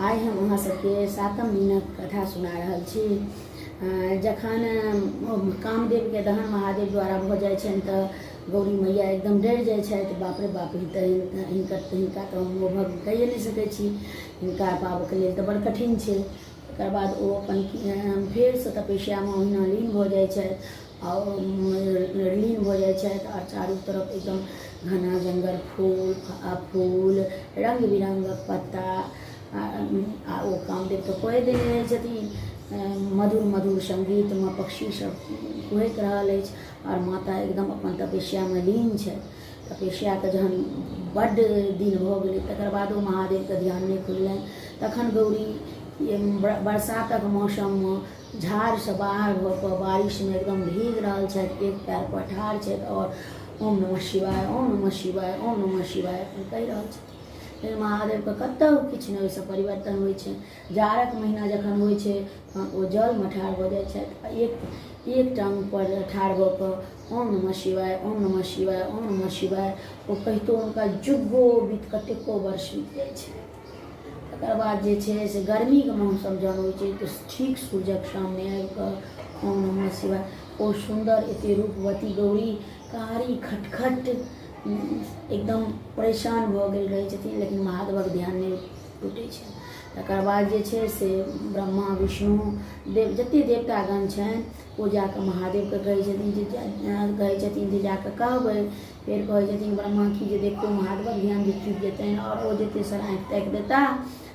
आइ हम अहाँ सबके सातम दिनक कथा सुना रहल छी। जखन कामदेवके दहन महादेव द्वारा भऽ जाइ छनि तऽ गौरी मैया एकदम डरि जाइ छथि। बाप रे बाप, हिनका तऽ हम ओ भग कहिए नहि सकै छी, हिनका पाबऽके लेल तऽ बड़ कठिन छै। तकर बाद ओ अपन फेरसँ तपस्यामे ओहिना लीन भऽ जाइ छथि आओर लीन भऽ जाइ छथि आओर चारू तरफ एकदम घना जंगल, फूल रंग बिरंगक पत्ता आ ओ कामदेव तऽ कहि देने रहै छथिन मधुर मधुर संगीतमे पक्षी सब कुहैत रहल अछि आओर माता एकदम अपन तपस्यामे लीन छै। तपस्याके जहन बड्ड दिन भऽ गेलै तकर बादो महादेवके ध्यान नहि खुललनि। तखन गौरी बरसातक मौसममे झाड़सँ बाहर भऽ कऽ बारिशमे एकदम भीग रहल छथि, एक पैर पर ठाढ़ छथि आओर ओम नमः शिवाय, ओम नमः शिवाय, ओम नमः शिवाय कहि रहल छथि। लेकिन महादेवके कतहु किछु नहि ओहिसँ परिवर्तन होइ छै। जाड़क महीना जखन होइ छै तहन ओ जलमे ठाढ़ भऽ जाइ छथि आ एक टाँग पर ठाढ़ भऽ कऽ ओम नमः शिवाय, ओम नमः शिवाय, ओम नमः शिवाय ओ कहितो हुनका जुग्गो बीत कतेको वर्ष बीत जाइ छै। तकर बाद जे छै से गर्मीके मौसम जहन होइ छै तऽ ठीक सूर्यक सामने आबि कऽ ओम नमः शिवाय ओ सुन्दर एते रूपवती गौरी कारी खटखट एकदम परेशान भऽ गेल रहै छथिन, लेकिन महादेवक ध्यान नहि टूटै छै। तकर बाद जे छै से ब्रह्मा विष्णु देव जतेक देवतागण छनि ओ जाकऽ महादेवके कहै छथिन जे जाकऽ कहबै। फेर कहै छथिन ब्रह्मा की जे देखियौ महादेवक ध्यान जे टूटि जेतनि आओर ओ जेते सर आँखि ताकि देता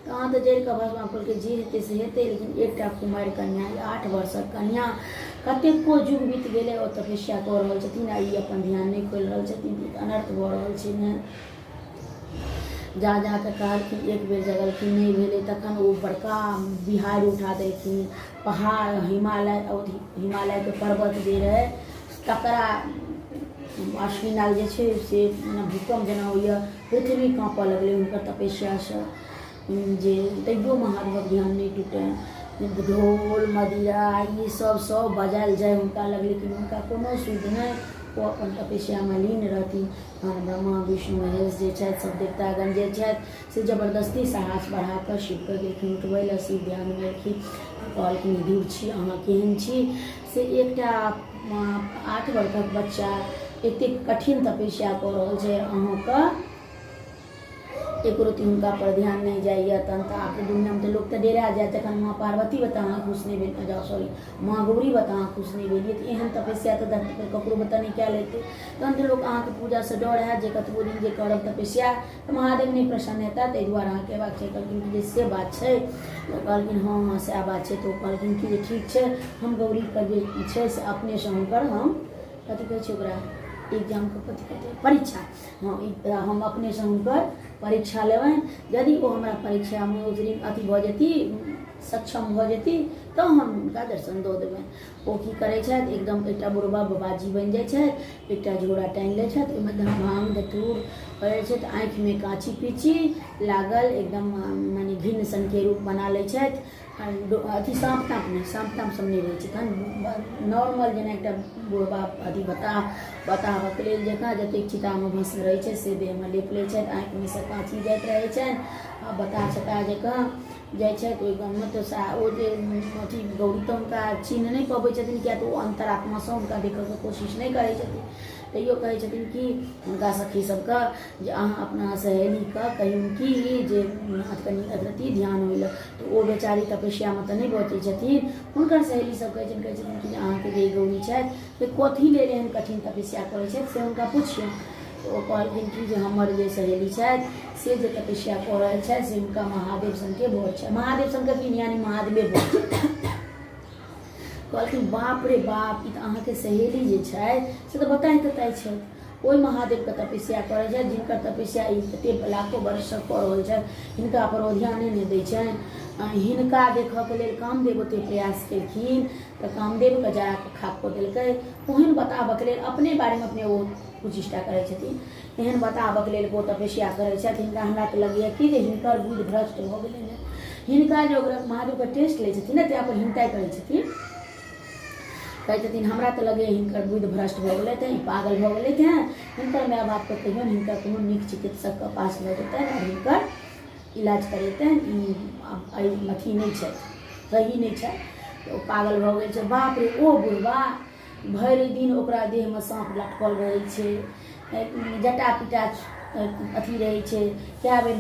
तऽ अहाँ तऽ जरि कऽ भस्मा फूलके जे हेतै से हेतै, लेकिन एकटा कुमारि कन्या 8 वर्षक कन्या कतेको युग बीत गेलै ओ तपस्या कऽ रहल छथिन आ ई अपन ध्यान नहि खोलि रहल छथिन, अनर्थ भऽ रहल छै ने। जा कऽ कहलखिन, एक बेर जगलखिन नहि भेलै तखन ओ बड़का बिहारि उठा देलखिन। पहाड़ हिमालयके पर्वत जे रहै तकरा अश्विनाग जे छै से भूकंप जेना होइए, पृथ्वी काँपऽ लगलै हुनकर तपस्यासँ जे तैयो महादेवक ध्यान नहीं टूटे। ढोल मदिरा ई सब बजायल जाए हुनका लग, लेकिन हुनका कोनो सुध नहीं, वो अपन तपस्यामे लीन रहथिन। तहन ब्रह्मा विष्णु महेश जे छथि सब देवतागण जे छथि से जबरदस्ती साहस बढ़ाकऽ शिवके गेलखिन उठबै लए। शिव ध्यानमे एलखिन, कहलखिन दूर छी अहाँ केहन छी से एकटा 8 वर्षक बच्चा एतेक कठिन तपस्या कऽ रहल छै, अहाँके एको रति हुनका पर ध्यान नहीं जाइए। तहन तऽ आब दुनियामे तऽ लोक तऽ डेरा जाए जखन माँ पार्वती बता अहाँ खुश नहीं भेल, सॉरी माँ गौरी बता अहाँ खुश नहीं भेलिए तऽ एहन तपस्या तऽ धरती पर ककरो बता नहीं कयल हेतै। तहन तऽ लोक अहाँके पूजासँ डर हैत जे कतबो दिन जे करब तपस्या तऽ महादेव नहीं प्रसन्न हेता, ताहि दुआरे अहाँ कहेबाक छै। कहलखिन कि जे से बात छै, कहलखिन हाँ सएह बात छै। तऽ ओ कहलखिन कि जे ठीक छै, हम गौरीके जे छै से अपनेसँ हुनकर हम कथी कहै छै ओकरा एग्जामके कथी कहै छै परीक्षा, हाँ हम अपनेसँ हुनकर परीक्षा लेबनि। यदि ओ हमरा परीक्षामे उत्तीर्ण अथी भऽ जेती, सक्षम भऽ जेती तऽ हम हुनका दर्शन दऽ देबनि। ओ की करै छथि, एकदम एकटा बुढ़बा बाबाजी बनि जाइ छथि, एकटा झोरा टाँगि लै छथि, ओहिमे भांग धतूर करै छथि, आँखिमे काँची पीची लागल एकदम माने घिन्न सनके रूप बना लै छथि। अथी साँप ताँप सब नहीं रहै छै, तहन नॉर्मल जेना एकटा बुढ़बा अथी बताबक लेल जकाँ जतेक चितामे भस्म रहै छै से देहमे लेप लै छथि, आँखिमे से काँची जाइत रहै छनि आ बता छटा जकाँ जाइ छथि। ओहि गाममे तऽ ओ जे अथी गौरी तऽ हुनका चिन्ह नहीं पबै छथिन, किया तऽ ओ अंतरात्मासँ हुनका देखऽके कोशिश नहीं करै छथिन। तैयो कहै छथिन कि हुनका सखी सबके जे अहाँ अपना सहेलीके कहियौन कि जे कनि अथी ध्यान होइ लए, तऽ ओ बेचारी तपस्यामे तऽ नहीं बचै छथिन। हुनकर सहेली सब कहै छथिन कि अहाँके जे गौरी छथि से कथी लेल एहन कठिन तपस्या करै छथि से हुनका पुछियौन। तो कहलखिन कि जे हमर जे सहेली छथि से जे तपस्या कऽ रहल छथि से हुनका महादेव सनके भऽ छै, महादेव सनके कि यानी महादेवे भऽ। कहलखिन बाप रे बाप, ई तऽ अहाँके सहेली जे छथि से तऽ बताइ तताइ छथि, ओहि महादेवके तपस्या करै छथि जिनकर तपस्या ई कतेक लाखों वर्षसँ कऽ रहल छथि, हिनका पर ओ ध्याने नहि दै छनि। हिनका देखऽके लेल कामदेव ओते प्रयास केलखिन तऽ कामदेवके जरा कऽ खाक कऽ देलकै। ओहन बताबऽके लेल अपने बारेमे अपने ओ कुचेष्टा करै छथिन, एहन बताबऽके लेल ओ तपस्या करै छथि। हमरा तऽ लगैए कि जे हिनकर बुद्धि भ्रष्ट भऽ गेलनि। हिनका जे महादेवके टेस्ट लै छथिन ने त्यहाँ पर हिनका करै छथिन, कहै छथिन हमरा तऽ लगैए हिनकर बुद्धि भ्रष्ट भऽ गेलै तऽ ई पागल भऽ गेलै हैं, हिनकर माय बापके कहियौन हिनकर कोनो नीक चिकित्सकके पास लऽ जेतनि आओर हिनकर इलाज करेतनि, अथी नहीं छै, सही नहीं छै, तो पागल भऽ गेल छै। बाप रे ओ बुढ़वा भरि दिन ओकरा देहमे साँप लटकल रहै छै, जटा पिटा अथी रहै छै। कए बेर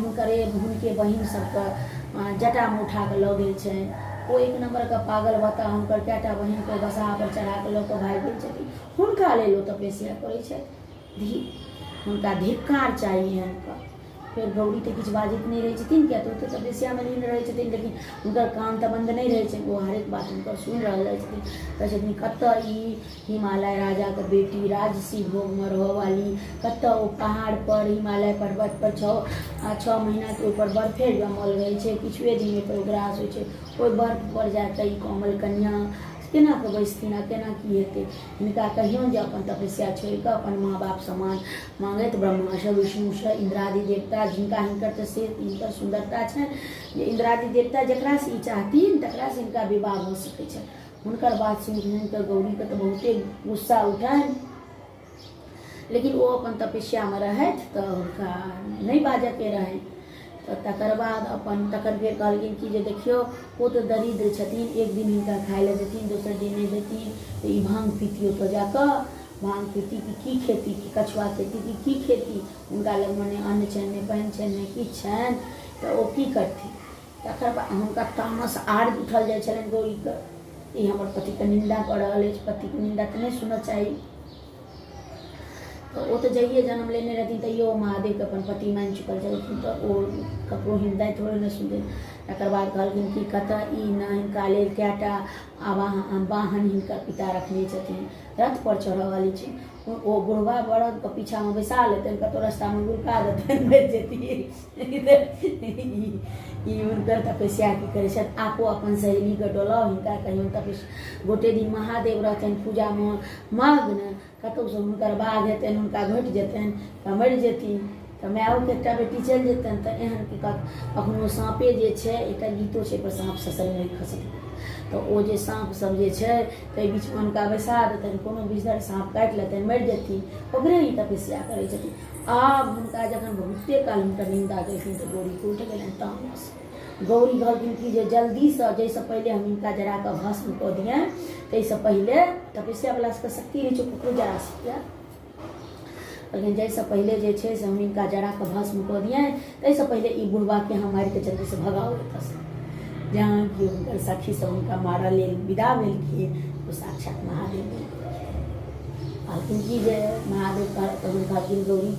हुनके बहिन सबके जटामे उठा कऽ लऽ गेल छै। ओ एक नम्बरके पागल बता हुनकर कएटा बहिनके बसाहा पर चढ़ा कऽ लऽ कऽ भागि गेल छथिन। हुनका लेल ओ तपस्या करै छथि, हुनका धिक्कार चाहिए हुनका। फिर गौरी तो किछु बाजैत नहीं रहे छथिन, किया तो तपस्या में लीन रहे छथिन, लेकिन हुनकर कान तऽ बंद नहीं रहे छनि, वो हरेक बात हुनकर सुनि रहल जाइ छथिन। कहै छथिन कतऽ ई हिमालय राजाके बेटी राजसी भोगमे रहऽ वाली, कतऽ ओ पहाड़ पर हिमालय पर्वत पर 6 महीना के ऊपर बर्फे जमल रहै छै, किछुए दिन पर ग्रास होइ छै। ओहि बर्फ पर जाकऽ ई कोमल कन्या केना कऽ बैसथिन आ केना की हेतै। हिनका कहियौन जे अपन तपस्या छोड़ि कऽ अपन माँ बाप समान माँगैत ब्रह्मासँ विष्णुसँ इंद्रादि देवता, जिनका हिनकर तऽ से हिनकर सुंदरता छनि जे इंद्रादि देवता जकरासँ ई चाहथिन तकरासँ हिनका विवाह भऽ सकै छनि। हुनकर बात सुनि कऽ गौरीके तऽ बहुते गुस्सा उठनि, लेकिन ओ अपन तपस्यामे रहथि तऽ हुनका नहि बाजऽके रहनि। तऽ तकर बाद अपन तकर फेर कहलखिन कि जे देखियौ ओ तऽ दरिद्र छथिन, एक दिन हिनका खाय लए देथिन, दोसर दिन नहि देथिन, तऽ ई भांग पीती ओतऽ जाकऽ, भांग पीती की खेती, कि कछुआ खेती की खेती, हुनका लगमे नहि अन्न छनि, नहि पानि छनि, नहि किछु छनि, तऽ ओ की करथिन। तकर बाद हुनका तामस आर उठल जाइ छलनि गौरीके, ई हमर पतिके निंदा कऽ रहल अछि, पतिके निंदा तऽ नहि सुनऽ चाही। तो वो तो जाइए जन्म लेने रहती तैयो महादेव के अपन पति मान चुकल छलखिन, तो ओ ककरो हिंदा थोड़े न सुनते। तकर बाद कहलखिन कि कतऽ ई न हिनका लेल कएटा वाहन हिनकर पिता रखने छथिन, रथ पर चढ़ऽ वाली छै। ओ बुढ़वा बड़द के पीछा में बैसा लेतनि, कतौ रास्ता में गुड़का देतनि, मरि जेतियै। ई हुनकर तपस्या की करै छथि, आपो अपन सहेलीके डोलाउ, हिनका कहियौन तपस्या। गोटे दिन महादेव रहतनि पूजामे मग्न, कतौसँ हुनकर बाघ हेतनि, हुनका घटि जेतनि तऽ मरि जेथिन, तऽ मायोके एकटा बेटी चलि जेतनि। तऽ एहन कि कखनो साँपे जे छै, एकटा गीतो छै पर साँप ससरि नहि खसत, तऽ ओ जे साँप सब जे छै ताहि बीचमे हुनका बैसा देतनि, कोनो बिषधर साँप काटि लेतनि, मरि जेथिन, ओकरे ही तपस्या करै छथिन। आब हुनका जखन बहुते काल हुनकर निंदा केलखिन तऽ गौरीके उठि गेलनि तामस। गौरी कहलखिन कि जे जल्दीसँ, जाहिसँ पहिले हम हिनका जरा कऽ भस्म कऽ दियनि, ताहिसँ पहिले तपस्या वला सबके शक्ति रहै छै, ककरो जरा सकिया, लेकिन जाहिसँ पहिले जे छै से हम हिनका जरा कऽ भस्म कऽ दियनि, ताहिसँ पहिले ई बुढ़बाके हम मारि कऽ जल्दीसँ भगाओ एतऽसँ। जहाँ कि हुनकर सखी सब हुनका मारऽ लेल विदा भेलखिन, तो साक्षात महादेव कहलखिन कि जे महादेव कहलखिन गौरी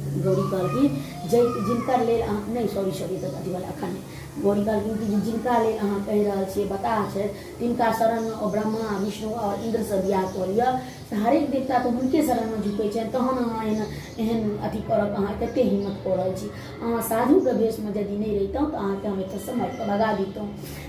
कहलखिन जे जिनकर लेल नहीं सॉरी तऽ अथी वाला अखन गौरी कहलखिन कि जिनका लेल अहाँ कहि रहल छियै बताह छै, तिनका शरणमे ओ ब्रह्मा विष्णु और इंद्रसँ बियाह कऽ लिअ। हरेक देवता तऽ हुनके शरणमे झुकै छनि, तहन अहाँ एहन अथी करब, अहाँ कतेक हिम्मत कऽ रहल छी। अहाँ साधुके भेषमे यदि नहि रहितहुँ तऽ अहाँके हम एतऽसँ मारि कऽ भगा दितहुँ।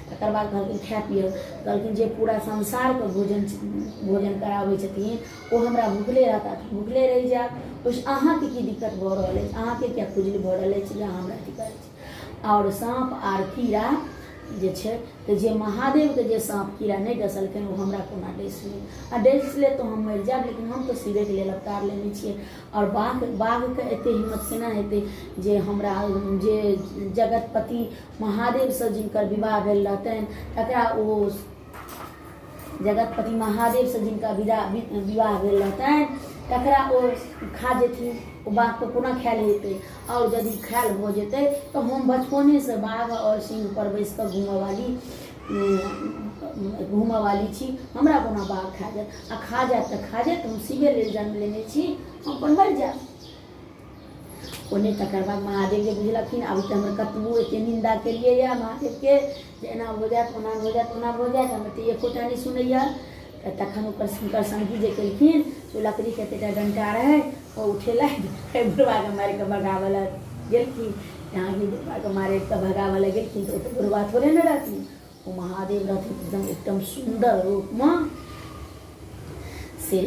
तकर बाद कहलखिन खाय पिअ, कहलखिन जे पूरा संसारके भोजन कराबै छथिन ओ हमरा भुखले रहता, भुखले रहि जायब, ओहिसँ अहाँके की दिक्कत भऽ रहल अछि, अहाँके क्या खुजली भऽ रहल अछि जे अहाँ हमरा अथी करै छी। और साँप आर कीड़ा जे छै तऽ जे महादेवके जे साँप कीड़ा नहि डसलखिन ओ हमरा कोना डसि लेत, आ डसि लेत तऽ हम मरि जायब, लेकिन हम तऽ शिवेके लेल अवतार लेने छियै। और बाघके एतेक हिम्मत केना हेतै जे हमरा जे जगतपति महादेवसँ जिनकर विवाह भेल रहतनि तकरा ओ जगतपति महादेवसँ जिनका विवाह भेल रहतनि तकरा ओ खा जेथिन, ओ बाघके कोना खायल हेतै। और यदि खायल भऽ जेतै तऽ हम बचपनेसँ बाघ और सिंह पर बैस कऽ घूमऽ वाली छी, हमरा कोना बाघ खा जायत, आ खा जायत तऽ खा जायत, हम शिवे लेल जन्म लेने छी, हम अपन मरि जायब। ओने तकर बाद महादेव जे बुझलखिन आब तऽ हमर कतबो एते निंदा केलियै यऽ महादेवके जे एना हो जायत, ओना हो जायत, ओना हो जायत, हम तऽ एकोटा नहि सुनैया। तखन ओकर संगी जे केलखिन से लकड़ीके एतेटा डंटा रहै ओ उठेलथि, बुढ़बाके मारि कऽ भगाबऽ लए गेलखिन। जहाँ भी बुढ़बाके मारि कऽ भगाबऽ लए गेलखिन तऽ ओ तऽ बुढ़बा थोड़े ने रहथिन, ओ महादेव रहथिन एकदम सुंदर रूपमे। से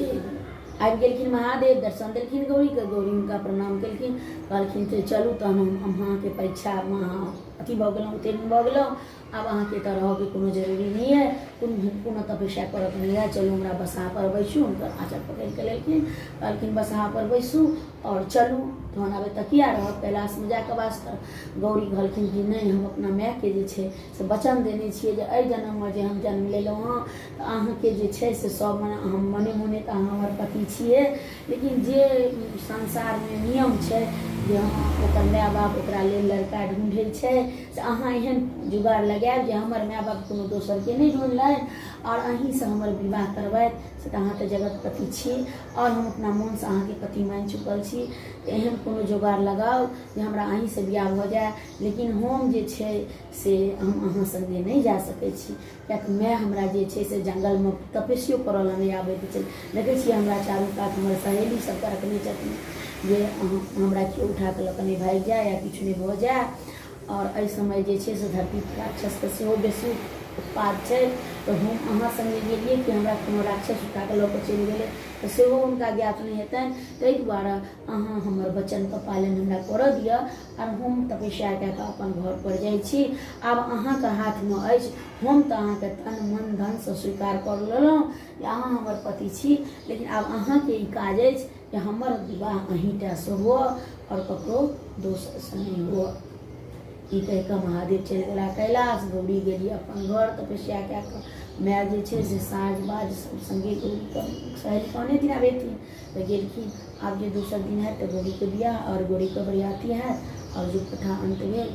आबि गेलखिन महादेव, दर्शन देलखिन गौरीके, गौरी हुनका प्रणाम केलखिन, कहलखिन तऽ चलू तहन हम अहाँके परीक्षामे अहाँ अथी भऽ गेलहुँ, उत्तीर्ण भऽ गेलहुँ, आब अहाँके एतऽ रहऽके कोनो जरूरी नहीं है, कोनो तपस्या करऽके नहीं है, चलू हमरा बसाहा पर बैसू। हुनकर आँचर पकड़ि कऽ लेलखिन, कहलखिन बसाहा पर बैसू और चलू। तहन आबे तकिया रह कैलाश में जाके वास कर। गौरी कहलखिन कि नहीं, हम अपना मायके जे छै से वचन देने छियै जे एहि जन्ममे जे हम जन्म लेलहुँ हँ तऽ अहाँके जे छै से सब हम मने मने तऽ अहाँ हमर पति छियै, लेकिन जे संसारमे नियम छै जे ओकर माय बाप ओकरा लेल लड़का ढूँढै छै से अहाँ एहन जुगाड़ लगायब जे हमर माय बाप कोनो दोसरके नहि ढूँढलनि और अहीँसँ हमर विवाह करबथि से तऽ अहाँ तऽ जगतपति छी और हम अपना मोनसँ अहाँके पति मानि चुकल छी। एहन कोनो जोगाड़ लगाउ जे हमरा अहीँसँ बियाह भऽ जाय, लेकिन हम जे छै से हम अहाँ सङ्गे नहि जा सकै छी, किएकि माय हमरा जे छै से जङ्गलमे तपस्यो करऽ लए नहि आबैत छै। देखै छियै हमरा चारू कात हमर सहेली सबके रखने छथिन जे हमरा केओ उठा कऽ लऽ कऽ नहि भागि जाय या किछु नहि भऽ जाय। और एहि समय जे छै से धरती पर राक्षसके सेहो बेसी उत्पाद छै, तऽ हम अहाँ सङ्गे गेलियै कि हमरा कोनो राक्षस उठा कऽ लऽ कऽ चलि गेलै तऽ सेहो हुनका ज्ञात नहि हेतनि। ताहि दुआरे अहाँ हमर वचनके पालन हमरा करऽ दिअ और हम तपस्या कए कऽ अपन घर पर जाइ छी। आब अहाँके हाथमे अछि, हम तऽ अहाँके तन मन धनसँ स्वीकार कऽ लेलहुँ जे अहाँ हमर पति छी, लेकिन आब अहाँके ई काज अछि जे हमर विवाह अहीँटासँ हुअ और ककरो दोसरसँ नहि हुअ। ई कहि कऽ महादेव चलि गेला कैलाश, गौरी गेली अपन घर तपस्या कए कऽ। माय जे छै से साज बाज सब सङ्गे गौरीके सहेली कहने दिन आबेथिन तऽ गेलखिन। आब जे दोसर दिन हैत तऽ गौरीके बियाह और गौरीके बरियाती हैत और जो कथा अंत भेल।